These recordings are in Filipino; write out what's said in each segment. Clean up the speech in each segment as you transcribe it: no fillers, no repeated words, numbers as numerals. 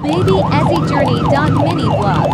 Baby Ezzy Journey. Mini vlog.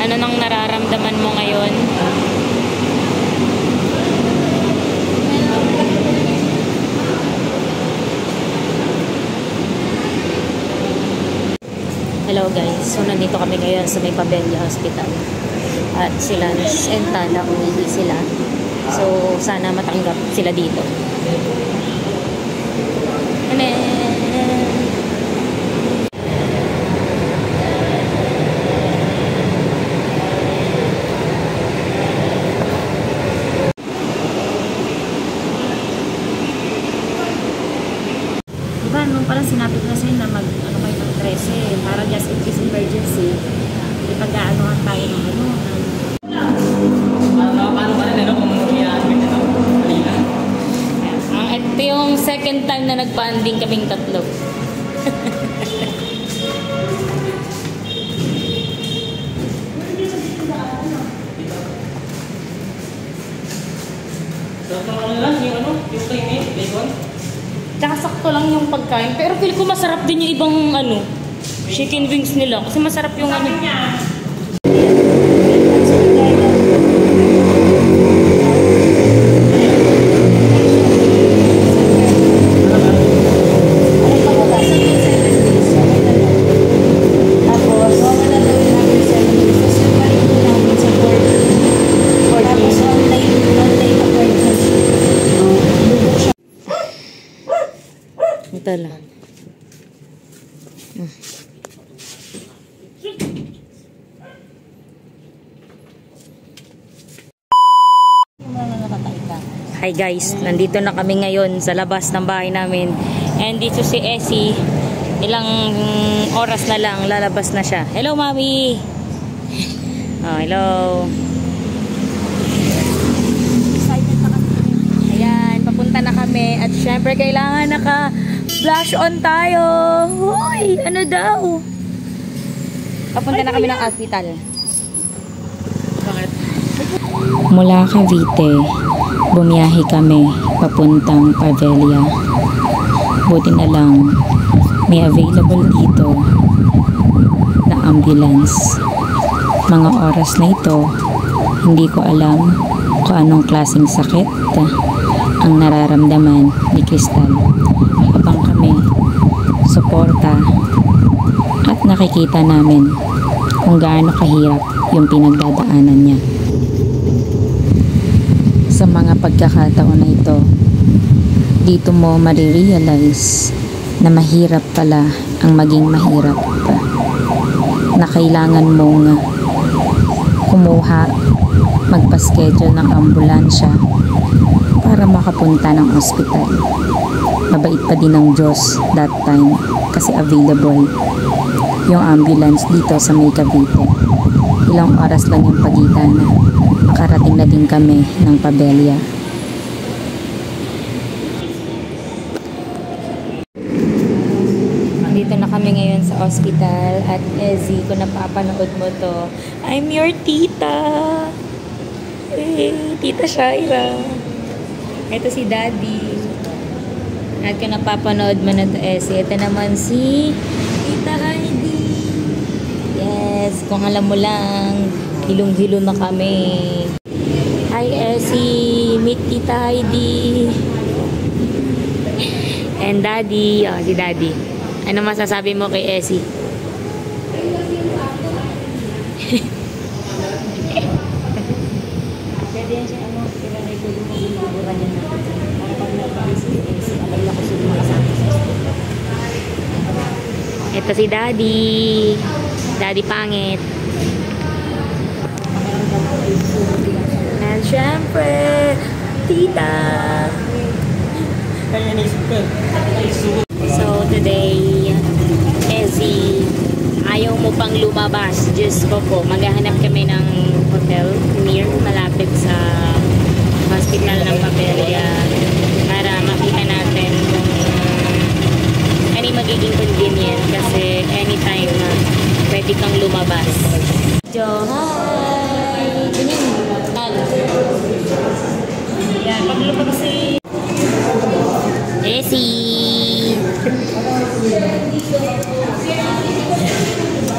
Ano nang nararamdaman mo ngayon? Hello guys, so nandito kami ngayon sa may Pabella Hospital at sila senta na uwi sila, so sana matanggap sila dito. Diba, nung parang sinabi ko na sa'yo na mag-ano kayo ng 13 para just in case emergency, ipag-aanohan tayo ng ano. Paano ka rin, ano, kung i-admit, ano, kanina? Ito yung second time na nagpa-anding kaming tatlo. So, ano lang, yung ano, yung playmate, bacon? Tsaka sakto lang yung pagkain. Pero feel ko masarap din yung ibang ano, chicken wings nila. Kasi masarap yung ano. Ito lang. Hi guys, nandito na kami ngayon sa labas ng bahay namin. And dito si Essie, ilang oras na lang lalabas na siya. Hello mami! Oh, hello! Ayan, papunta na kami. At syempre kailangan naka-flash on tayo. Uy, ano daw? Papunta na kami ng hospital. Bakit? Mula Cavite, bumiyahe kami papuntang Pavella. Buti na lang may available dito na ambulance. Mga oras na ito, hindi ko alam kung anong klaseng sakit ang nararamdaman ni Crystal habang kami suporta at nakikita namin kung gaano kahirap yung pinagdadaanan niya. Sa mga pagkakataon na ito, dito mo marirealize na mahirap pala ang maging mahirap, na kailangan mong kumuha, magpa-schedule ng ambulansya para makapunta ng ospital. Mabait pa din ng Diyos that time kasi available yung ambulance dito sa may Cavite. Ilang oras lang yung pagitan na makarating na din kami ng Pabella. Dito na kami ngayon sa ospital at Ezzy, kung napapanood mo to, I'm your tita! Hey, Tita Shaira! Ito si Daddy. At kung napapanood mo na to, Ezzy, ito naman si Tita Heidi. Yes, kung alam mo lang, hilong-hilo na kami. Hi, Ezzy! Meet Tita Heidi! And Daddy, oh, si Daddy. Ano masasabi mo kay Ezzy? Ito si Daddy. Daddy pangit. And syempre, Tita. So today, Ezzy, ayaw mo pang lumabas. Diyos ko po, maghahanap kami ng hotel near, malapit sa hospital ng Papelia para makita natin kung ano yung magiging convenient kasi anytime pwede kang lumabas. Jo, hi! Yan, pag lumabas si Ezzy!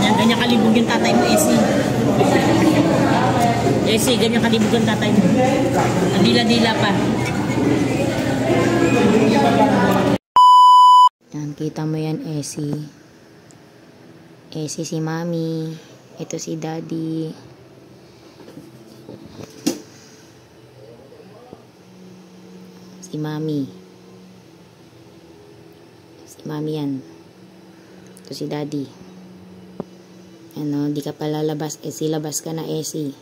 Yan, ganyan kalibog yung tatay mo, Ezzy. Ezzy, ganyan kalibog yung tatay mo. Dila-dila pa. Yan, kita mo yan, Ezzy. Ezzy si Mami. Ito si Daddy. Si Mami. Si Mami yan. Ito si Daddy. Ano, di ka pa lalabas. Ezzy, labas ka na, Ezzy.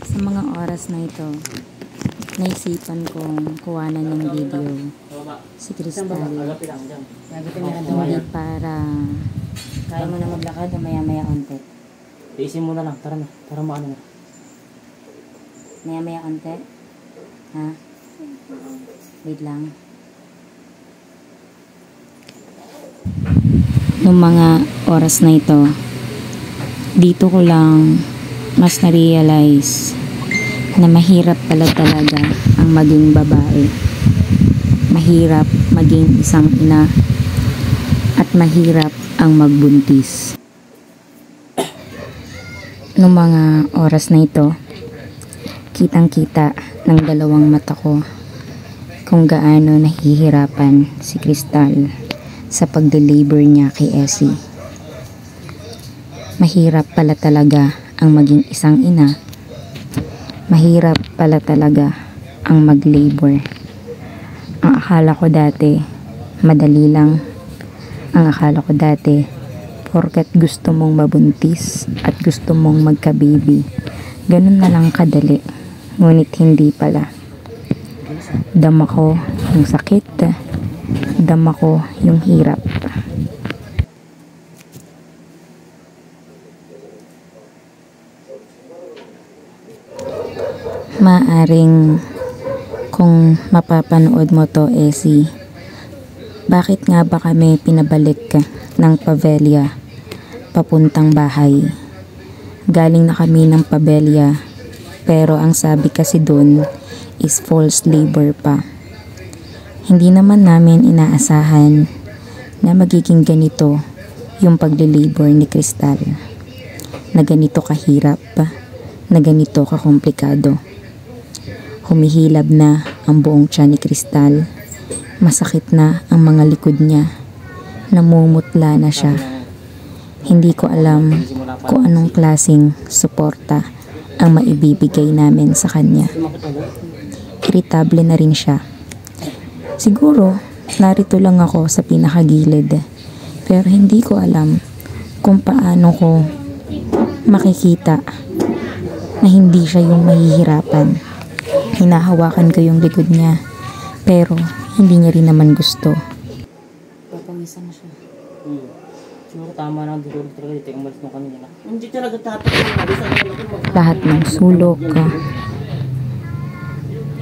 Sa mga oras na ito, naisipan kong kuhanan ng video si Crystal. Hindi para kaya mo na maglakad o maya-maya onte. Iisin mo na lang, tara na. Para maano na. Maya-maya onte? Ha? Wait lang. Noong mga oras na ito, dito ko lang mas na-realize na mahirap pala talaga ang maging babae. Mahirap maging isang ina at mahirap ang magbuntis. Noong mga oras na ito, kitang-kita ng dalawang mata ko kung gaano nahihirapan si Crystal sa pag-deliver niya kay Ezzy. Mahirap pala talaga ang maging isang ina. Mahirap pala talaga ang mag-labor. Ang akala ko dati, madali lang. Ang akala ko dati, porket gusto mong mabuntis at gusto mong magka-baby, ganun na lang kadali. Ngunit hindi pala. Dama ko yung sakit. Dama ko yung hirap. Maaring kung mapapanood mo to, Ezzy, bakit nga ba kami pinabalik ng Pavelia papuntang bahay? Galing na kami ng Pavelia, pero ang sabi kasi doon is false labor pa. Hindi naman namin inaasahan na magiging ganito yung pagle-labor ni Crystal, na ganito kahirap, na ganito kakomplikado. Humihilab na ang buong tiyan ni Crystal. Masakit na ang mga likod niya. Namumutla na siya. Hindi ko alam kung anong klaseng suporta ang maibibigay namin sa kanya. Irritable na rin siya. Siguro, narito lang ako sa pinakagilid. Pero hindi ko alam kung paano ko makikita na hindi siya yung mahihirapan. Hinahawakan ko yung likod niya, pero hindi niya rin naman gusto. Papamisan na siya. Siguro tama na, siguro talaga dito yung umalis mo kanina. Hindi talaga tapos. Lahat ng sulok,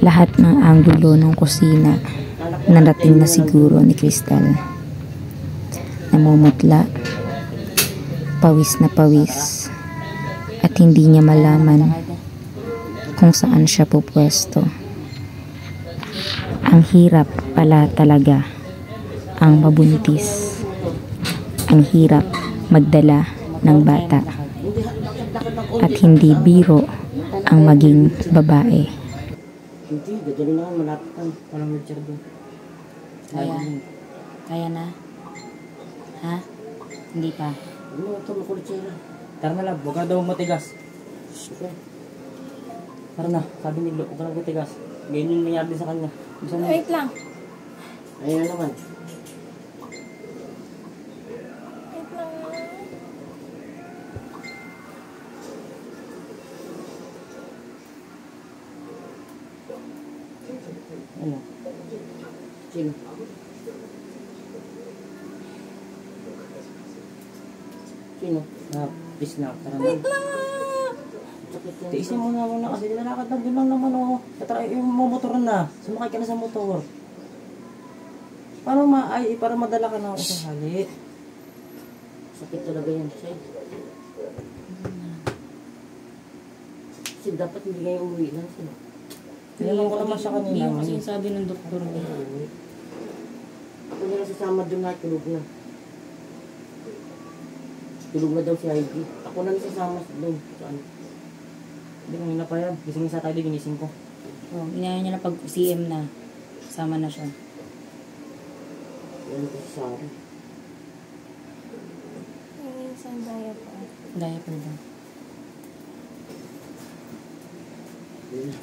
lahat ng anggulo ng kusina, narating na siguro ni Crystal. Namumutla, pawis na pawis, at hindi niya malaman kung saan siya pupwesto. Ang hirap pala talaga ang mabuntis. Ang hirap magdala ng bata. At hindi biro ang maging babae. Hindi, dadali na malapit lang. Walang wheelchair doon. Kaya na? Ha? Hindi pa. Ano ito, makulit siya na. Tara na lang, huwag ka daw matigas. Okay. Tara na, sabi ni Lo, huwag ka nang matigas. Ganyan yung nangyari sa kanya. Wait lang. Ayun na naman. Wait lang. Ano? Sino? Sino? Please na. Tara na. Tiisin mo na muna kasi lalakad lang din lang naman oh. Katry yung motoran na. Sumakay ka na sa motor. Para madala ka na ako sa hali. Sakit talaga yan, Shay. Kasi dapat hindi kayo umuwi lang sila. Tinanong ko naman siya kanina. Hindi kasi sabi ng doktor niya. Ako nila sasama doon na tulog na. Tulog na daw si Heidi. Ako na sasama doon. Saan? Hindi ko na pa yan. Gising sa tayo, ginising ko. Oh, inaya niya na pag CM na. Sama na siya. Yan ko si Sarah. Saan daya pa? Diaper daw. Yun na.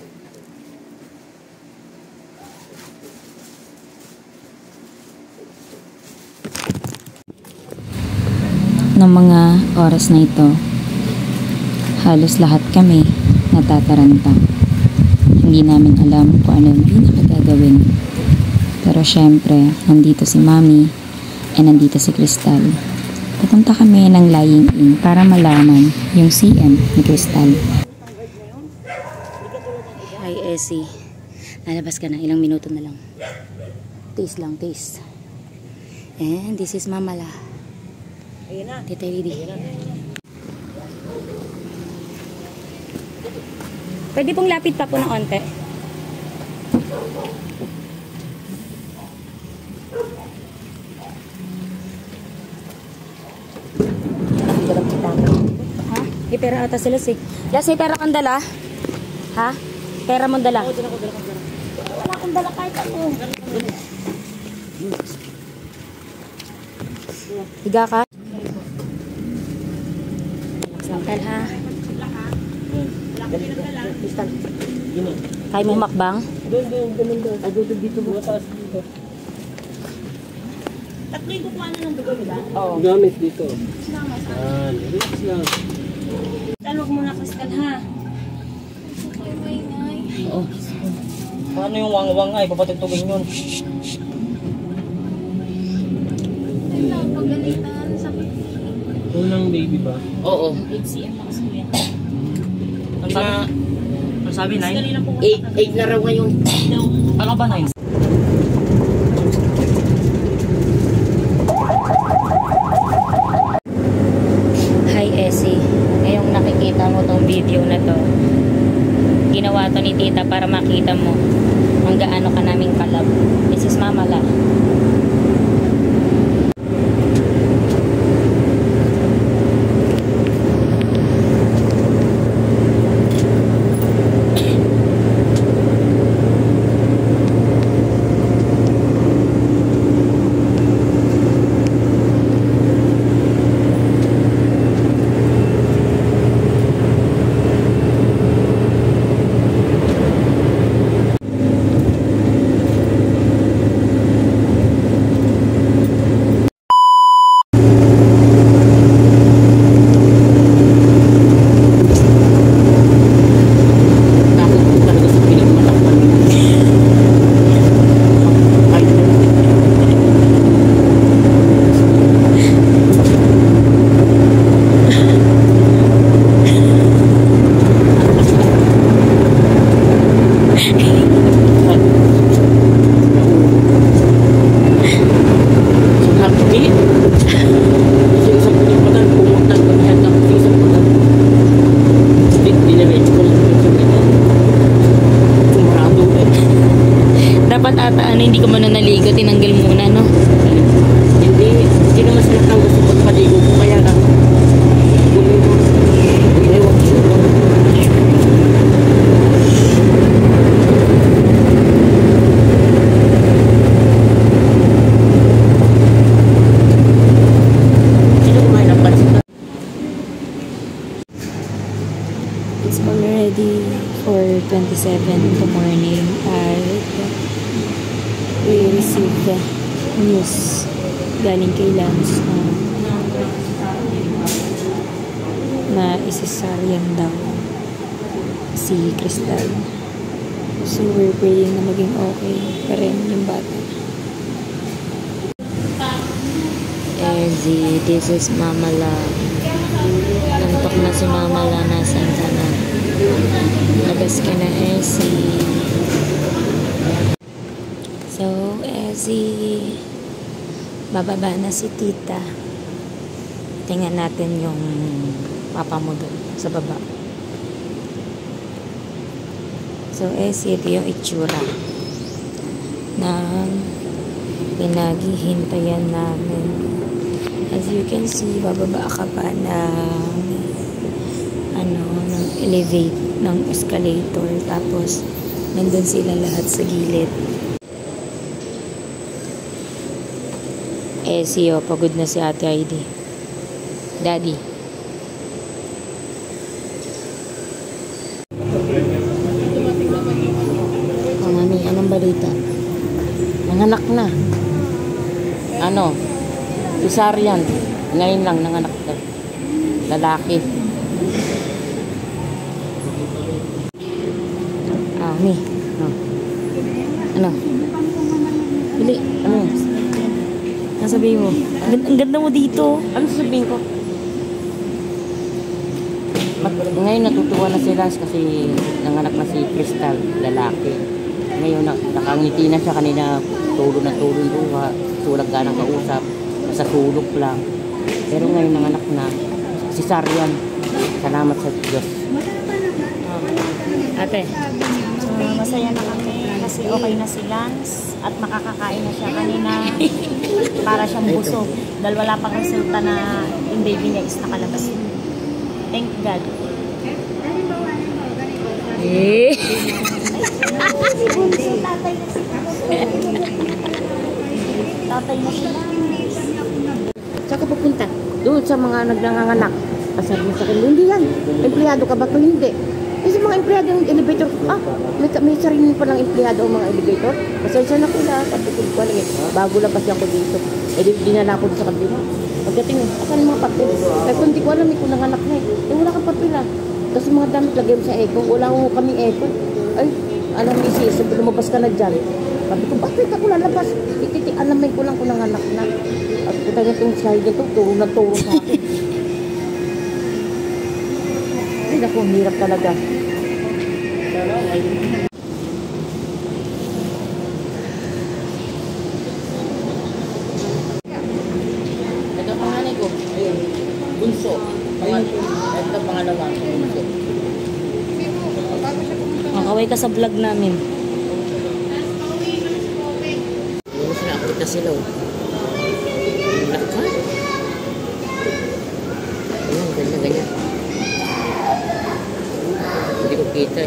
Noong mga oras na ito, halos lahat kami natataranta. Hindi namin alam kung ano yung pinakagagawin. Pero syempre, nandito si Mami at nandito si Crystal. Pupunta kami ng lying in para malaman yung CM ni Crystal. Hi, Essie. Lalabas ka na. Ilang minuto na lang. Taste lang, taste. And this is Mamala. Ayun na. Tita Lidi. Pwede pong lapit pa po ng onte. Ha? May pera ata sila si. Las, may pera kang dala? Ha? Pera mong dala? Wala akong dala kahit ako. Higa ka? Sangkal ha? Crystal. Gini. Kaya mo makbang? Doon. Ay, doon dito. Bukas dito. Tatlo yung kukuha na ng dugo nila? Oo. Gamit dito. Relax lang. Talog muna, Crystal ha? Oo. Paano yung wang-wang ay? Papatugtugin yun. Unang baby ba? Oo. HCM na kasi kuya. Ang sabi, 9? 8 na raw ngayon. Ano ba 9? Hi Essie, ngayong nakikita mo tong video na to, ginawa to ni tita para makita mo kung gaano ka naming kalab. This is Mamala. Dapat ata hindi ka muna naligo, tinanggal muna, no? Hindi naman sila tao gusto magpaligo ko kaya lang. Sino kumain ng pansit? It's already 4:27 in the morning at receive news galing kay Lance na isasaryan daw si Crystal. So we're praying na maging okay pa rin yung bata. Ezzy, this is Mama La. Nantok na si Mama La. Nasaan ka na? Labas ka na, Ezzy. So, Ezzy, bababa na si Tita. Tingnan natin yung papa mo doon sa baba. So, Ezzy, ito yung itsura na pinaghihintayan namin. As you can see, bababa ka pa ng ng escalator. Tapos, nandun sila lahat sa gilid. Ezzy, pagod na si Ate Heidi. Daddy. Mami, anong balita? Nanganak na. Cesarean. Ngayon lang nanganak na. Lalaki. Mi. Ano? Bili. Ano? Sabihin mo. Ang ganda mo dito. Ano sabihin ko? Ngayon natutuwa na sila kasi nanganak na si Crystal, lalaki. Ngayon nakangiti na siya kanina, tulo na luha, sulag ka ng kausap, nasa sulok lang. Pero ngayon nanganak na, cesarean. Salamat sa Diyos. Ate. Masaya na kami kasi okay na si Lance at makakakain na siya kanina. Para siyang busog. Dahil wala pang resulta na yung baby niya is nakalabas. Thank God. Tatay na si Tatay na si Lance. Saan ka pupunta? Doon sa mga nagnanganak. Sabi mo sa akin, hindi yan. Empleyado ka ba ito? Hindi. Kasi mga empleyado ng elevator, may sarili pa ng empleyado ang mga elevator. Pasensya na ko na, sabi ko ko lang bago lang kasi ako dito. Dinala ko sa kabila. Pagdating, asan mga papel? Kaya kung hindi ko alam, kung nanganak na wala kang papel Kasi mga damit lagay mo sa eco, wala ko kami eco. Ay, alam mo isi, lumabas ka na dyan. Sabi ko, bakit ako lalabas? Alamin ko lang kung nanganak na. At puta niya itong side nito, turo na turo sa akin. Ay, naku, hirap talaga. Ito ang panganay ko. Bunso. Ito ang pangalawa. Bunso. Makaway ka sa vlog namin. Yung sinakot na sila. Laka. Ayan, ganyan. Hindi ko kita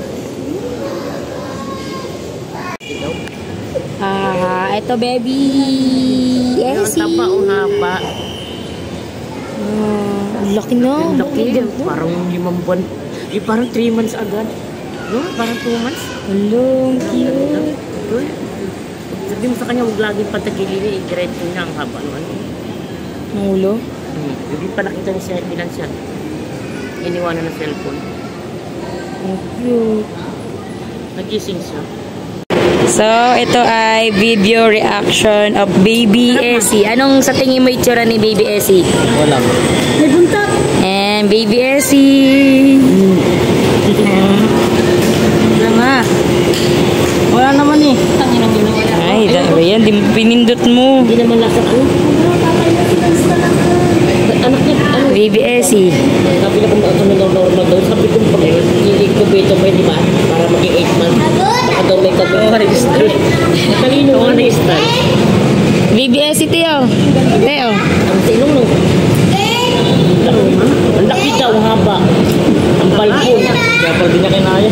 Ito baby. Ang taba o haba. Ang laki na. Ang laki. Parang 5 buwan. Parang 3 months agad. No? Parang 2 months. Hello, cute. Sabi mo sa kanya, huwag laging patagilili. Diretso na ang haba. Ang ulo? Hindi pa nakita niya siya financial. Iniwanan ng cellphone. Ang cute. Nagising siya. So, ito ay video reaction of Baby Ezzy. Anong sa tingin mo itsura ni Baby Ezzy? Wala. May buntot! And Baby Ezzy! Wala Wala naman eh. Ay, dahil yan. Pinindot mo. Hindi naman lasa ko. Anak niya, Baby Ezzy. sabi na kung normal daw. Sabi ko pag i-incubate mo, di ba? Para maging 8 months. Baka daw may register. Matalino nga register. Baby Ezzy, Teo. Teo. Ang sinong nung? Ang laki daw, haba. Ang balbon. Kaya pag di niya kinaya.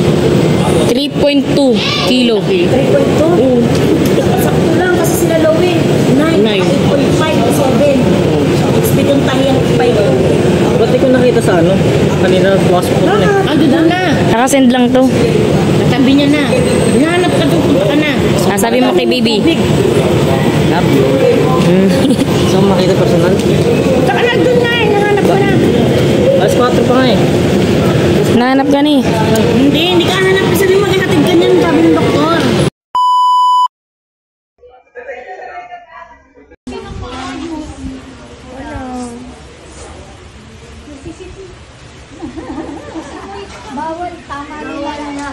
3.2 kilo. 3.2? Sakto lang kasi sila low 9, 8.5, 7. Expect yung tahi ang 5. Ba't ko nakita nakita sa ano. Kanina pumasok ko rin eh. Doon na. Nakasend lang to. Natabi niya na. Hinahanap ka doon. Punta ka na. Sabi mo kay Bibi. Love you. Gusto ko makita personal? Saka na doon na eh. Nahanap ka na. Alas 4 pa nga eh. Nahanap ka ni. Hindi ka hanap kasi rin maghahatid ka niyan. Sabi ng doktor. Bawal, tama nila na.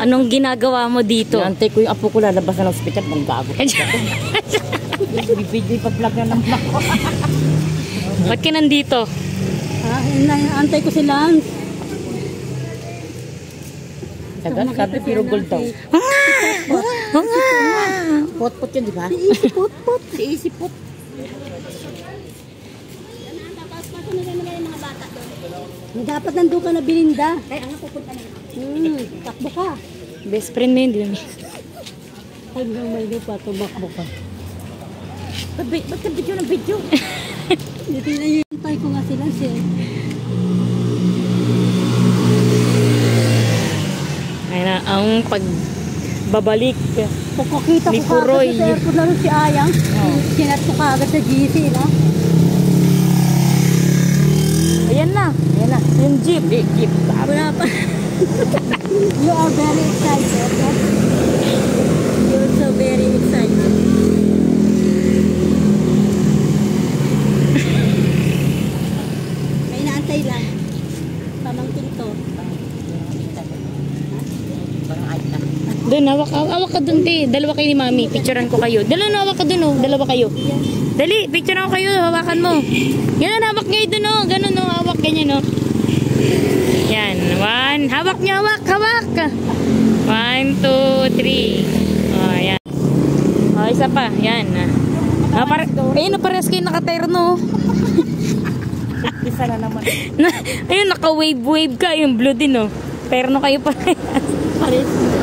Anong ginagawa mo dito? Antay ko yung apo ko lalabas na ng hospital. Ang gago. Bibigay pa-plug na ng plug ko. Ba't ka nandito? Antay ko sila. Tagal, sabi pero gold daw. Pot-pot yun, di ba? Si Easy Pot-pot. Si Easy Pot. Dapat nandun ka na, Belinda. Ay, ano pupunta na? Takbo ka. Best friend mo yun, di ba? Hanggang may lupa, tumakbo ka. Ba't ka video ng video? Hindi na yun. Hintay ko nga sila siya. Ay na, ang pagbabalik Pagkakita ni ko Puroy. kagad sa airport na rin si Ayang. Sinat ko kagad sa GC, no? Ayan na. Ayan na. Yung jeep. Jeep. Wala pa. You are very excited. No? You're so very excited. May inaantay lang. Pamangkin to. Doon, hawak ka doon, te. Dalawa kayo ni Mami. Picturean ko kayo. Hawak ka doon, oh. Dalawa kayo. Dali, picturean ko kayo. Hawakan mo. Yan, hawak ngayon doon, oh. Ganun, oh. Hawak ganyan, oh. Yan. One. Hawak niya, hawak. 1, 2, 3. Oh, yan. Oh, isa pa. Yan. Ayun, pares kayo nakaterno. Isa na naman. Ayun, naka-wave ka. Yung blue din, oh. Terno kayo pa.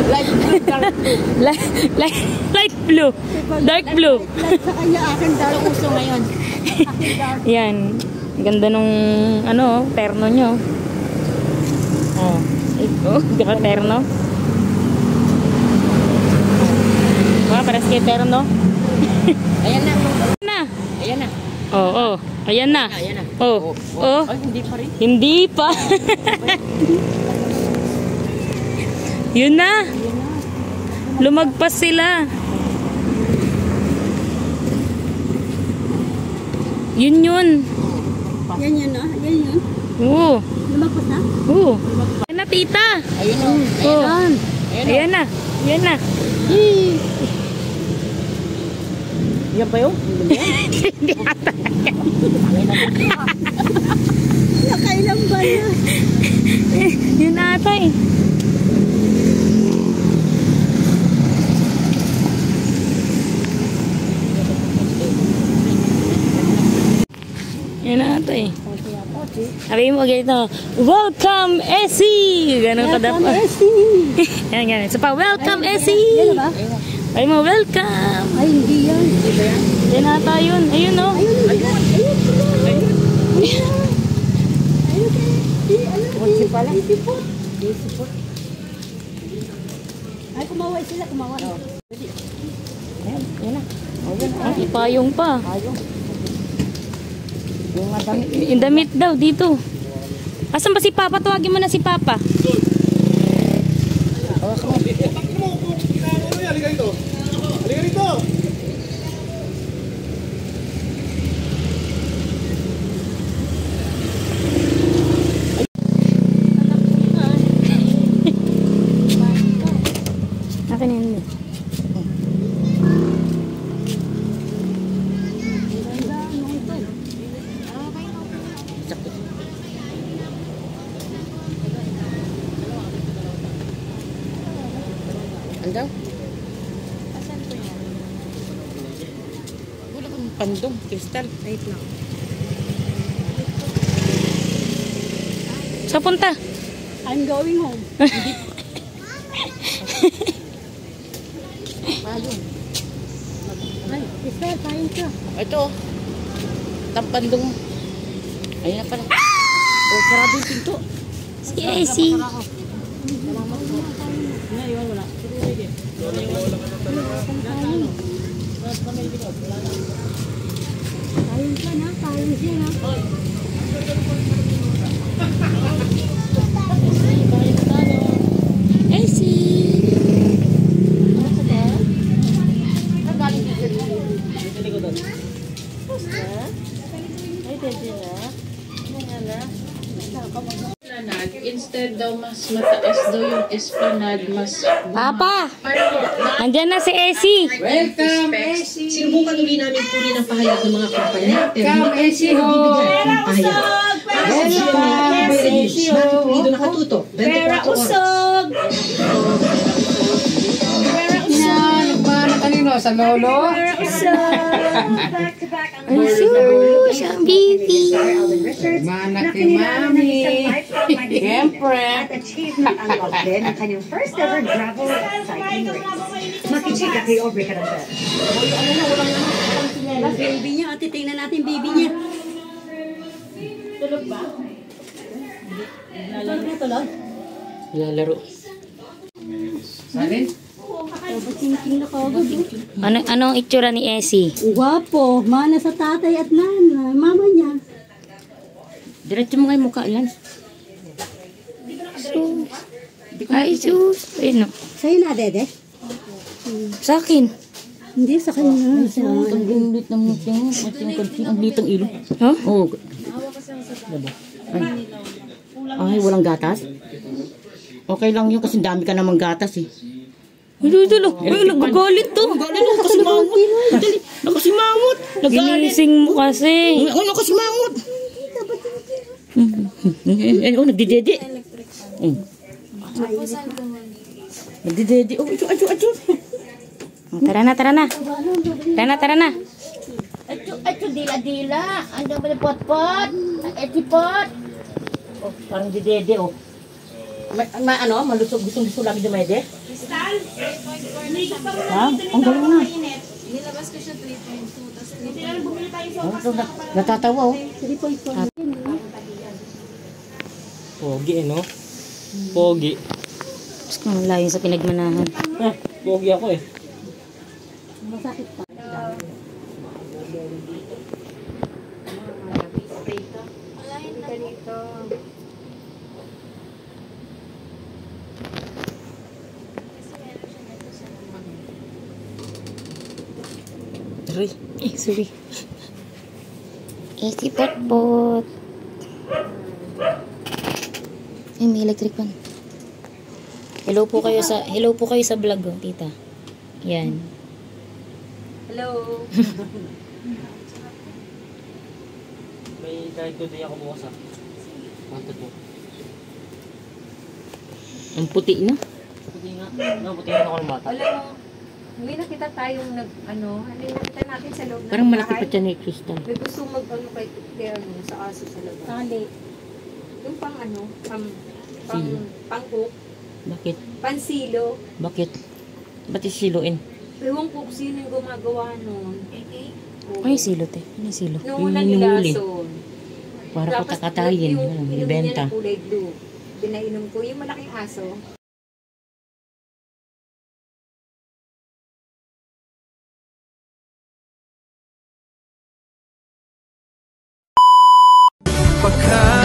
Light blue, dark blue. Light blue. Dark blue. Like sa kanya, akin dark uso ngayon. Yan. Ganda nung terno nyo. Oh. Di ka terno? Wow, pares kayo terno. Ayan na. Na. Ayan na. Oh. Ayan na. Ayan na. Oh. Ay, hindi pa rin. Hindi pa. Yun na. Lumagpas sila. Yun. Yan yun, no? Yan yun. Oo. Lumagpas na? Oo. Ayan na, tita. Ayun o. Oh. Ayan na. Ayan na. Yan ba yun? Hindi ata. Nakailang ba na? Yun ata eh. Yun ata eh. Sabi mo ganito, welcome Essie! Ganun ka dapat. Yan. So pa, welcome Essie! Yan ba? Sabi mo, welcome! Ay, hindi yan. Yan ata yun. Ayun o. Ayun. pala. Disipot. Ay, kumaway sila, kumaway. Ayan, yun na. O, yun na. May payong pa. Ayun. Yung madami. Yung damit daw dito. Asan ba si Papa? Tawagin mo na si Papa. Akin yun. Ano? Wala kang pandong, kristal. Wait lang. Saan punta? I'm going home. Payong. Ay, Crystal, kain ka. Ito. Tampandong. Ayun na pala. Oh, sarado yung pinto. Si Essie. Kain ka na, kain siya na. Essie. Instead daw mas mataas daw yung esplanade, mas Papa! Andyan na si Essie. welcome Essie. Sinubukan uli namin kunin ang pahayag ng mga kumpanya. Welcome Essie ho. Welcome Essie ho. Dito nakatuto. 24 oras. Nagmana kanino sa lolo? Ay, sus, ang baby. Mana kay mami. Siyempre. Achievement unlock din ang kanyang first ever gravel cycling race. Makichika kay Aubrey Carambel. Baby niya, ate, tingnan natin baby niya. Tulog ba? Tulog? Lalaro. Salin? Tingin na kagad. Anong itsura ni Essie? Guwapo, mana sa tatay at nanay, mama niya. Diretso mo nga yung mukha, Lance. Ay, sus. Ayun no. Sa'yo na, Dede? Sa akin. Hindi, sa kanya. Ang limit ng muting. Ang litong ilo. Huh? Oo. Ay, walang gatas? Okay lang yun kasi dami ka namang gatas eh. Ay, nagagalit to. Nakasimangot. Nakasimangot. Ginising mo kasi. Ay, nakasimangot. Ay, nagdidede. Nagdidede. Oh, acho. Tara na. Tara na. Acho, dila-dila. Andiyan ba yung pot-pot? Eti-pot. Oh, parang didede, oh. Malusog. Gusto lagi na may de? Ha? Ang galing na. Nilabas ko siya 3.2, tapos 3.2. Oh, so, natatawa, oh. Pogi, no? Pogi. Gusto kong layo sa pinagmanahan. Pogi ako, eh. Masakit pa. Sorry. Essie pot. Ay, may electric pan. Hello po kayo sa vlog, oh, tita. Yan. Hello. May kahit ko din ako bukas ah. Pantot mo. Ang puti na. Puti nga. No, puti nga ako ng bata. Alam mo, hindi nakita tayong hindi nakita natin sa loob ng Parang malaki bahay. pa dyan eh, Crystal. May gusto kay sa aso sa labas. Tali. Yung Silo. pang-cook, Bakit? pansilo. Bakit? Ba't isiluin? Ewan ko kung sino yung gumagawa nun. Ay, silot eh. Ano yung silot? Noong Yung hinuhuli. naglason. Para ko takatayin. yung Ibenta. kulay blue. pinainom ko yung malaking aso. Pagka